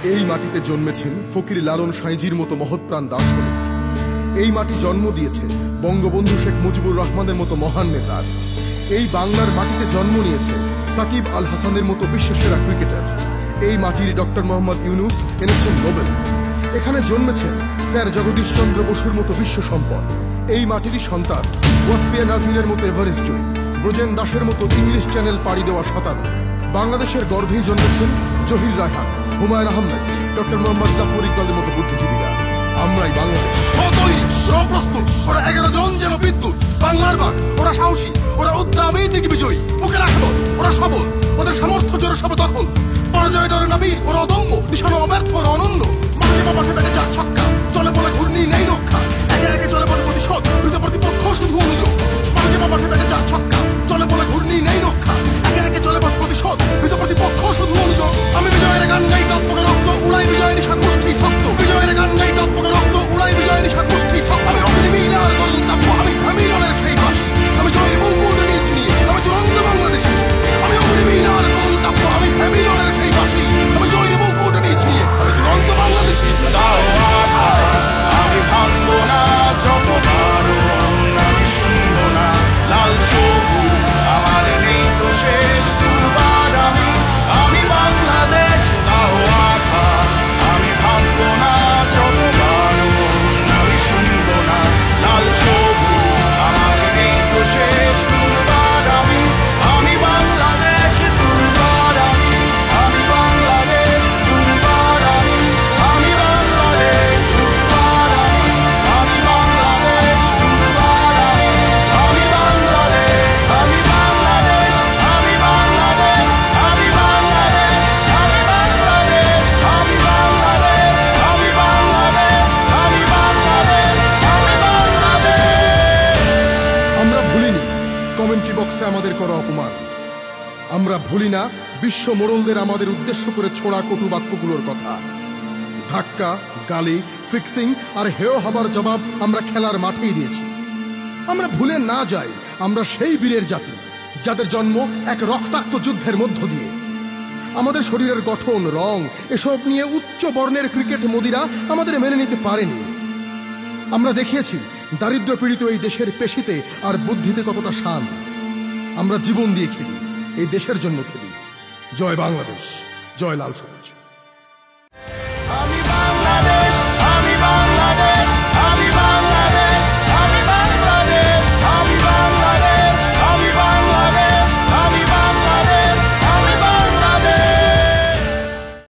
এই মাটিতে জন্মেছেন ফকির লালন সাঁইজির মতো মহৎপ্রাণ দার্শনিক। এই মাটি জন্ম দিয়েছে বঙ্গবন্ধু শেখ মুজিবুর রহমানের মতো মহান নেতার। এই বাংলার মাটিতে জন্ম নিয়েছে সাকিব আল হাসানের মতো বিশ্বসেরা ক্রিকেটার। এই মাটির ডক্টর মোহাম্মদ ইউনুস এনেছেন নোবেল। এখানে জন্মেছেন স্যার জগদীশ চন্দ্র বসুর মতো বিশ্ব সম্পদ। এই মাটিরই সন্তান ওয়াসফিয়া নাজনীনের মতো এভারেস্ট জয়ী, ব্রজেন দাসের মতো ইংলিশ চ্যানেল পাড়ি দেওয়া সাঁতারু। বাংলাদেশের গর্ভেই জন্মেছেন জহির রায়হান, হুমায়ুন আহমেদ, ডক্টর মোহাম্মদ জাফর ইকবালের মতো বুদ্ধিজীবীরা। আমরাই বাংলাদেশ। প্রস্তুত, ওরা 11 জন যেন বিদ্যুৎ, বাংলার বাঘ, ওরা সাহসী, ওরা উদ্দামী দিগ্বিজয়ী, বুকে রাখবো, ওরা সবল, ওদের সামর্থ্য জোরে সবে তখন। পরাজয় ডরে না বীর, ওরা অদম্য, নিশানো অব্যর্থ, ওরা অনন্য। মাঠে বা মাঠে ব্যাটে 4 ছক্কা, চলে বলে ঘূর্ণি নেই রক্ষা। একে একে চলে বলে প্রতিশোধ, হৃদ প্রতিপক্ষ শুধু অনুযোগ। মাঠে বা মাঠে ব্যাটে 4 ছক্কা, চলে বলে ঘূর্ণি নেই রক্ষা। একে একে চলে বলে প্রতিশোধ, হৃদ প্রতিপক্ষ শুধু অনুযোগ। আমি বিজয়ের গান গাই, টপ্পকে রক্ত উড়াই, বিজয় নিশান মুষ্টি শক্ত। বিজয়ের গান গাই, টপ্পকে রক্ত উড়াই, বিজয় নিশান মুষ্টি শক্ত। আমি অগ্নিবীণার দল চাপবো, আমি হ্যামিলনের সেই বাঁশি। আমি জয়ের মুকুট নিয়েছি নিয়ে, আমি দুরন্ত বাংলাদেশী। আমি অগ্নিবীণার দল চাপবো, আমি হ্যামিলনের সেই বাঁশি। আমি জয়ের মুকুট নিয়েছি নিয়ে, আমি দুরন্ত বাংলাদেশী। আমি ভাঙবো না যত বারণ, আমি শুনবো না লাল সবুজ আমার নেই তো শেষ দুবার। আমি বাংলাদেশ তাও আঘা, আমি ভাঙবো না যত বারণ, আমি শুনবো না লাল সবুজ আমার নেই তো শেষ দুবার। আমি বাংলাদেশ দুবার, আমি বাংলাদেশ দুবার, আমি বাংলাদেশ দুবার, আমি বাংলাদেশ দুবার, আমি বাংলাদেশ, আমি বাংলাদেশ, আমি বাংলাদেশ, আমি বাংলাদেশ, আমি বাংলাদেশ, আমি বাংলাদেশ, আমি বাংলাদেশ, আমি বাংলাদেশ, আমি বাংলাদেশ। আমরা ভুলিনি কমেন্ট্রি বক্সে আমাদের করা অপমান। আমরা ভুলি না বিশ্ব মোড়লদের আমাদের উদ্দেশ্য করে ছোড়া কটু বাক্যগুলোর কথা। ধাক্কা, গালি, ফিক্সিং আর হেয় হবার জবাব আমরা খেলার মাঠেই দিয়েছি। আমরা ভুলে না যাই আমরা সেই বীরের জাতি যাদের জন্ম এক রক্তাক্ত যুদ্ধের মধ্য দিয়ে। আমাদের শরীরের গঠন, রং এসব নিয়ে উচ্চ বর্ণের ক্রিকেট মোদিরা আমাদের মেনে নিতে পারেনি। আমরা দেখিয়েছি দারিদ্র পীড়িত এই দেশের পেশিতে আর বুদ্ধিতে কতটা শান। আমরা জীবন দিয়ে খেলি, এই দেশের জন্য খেলি। জয় বাংলাদেশ, জয় লাল সবুজ।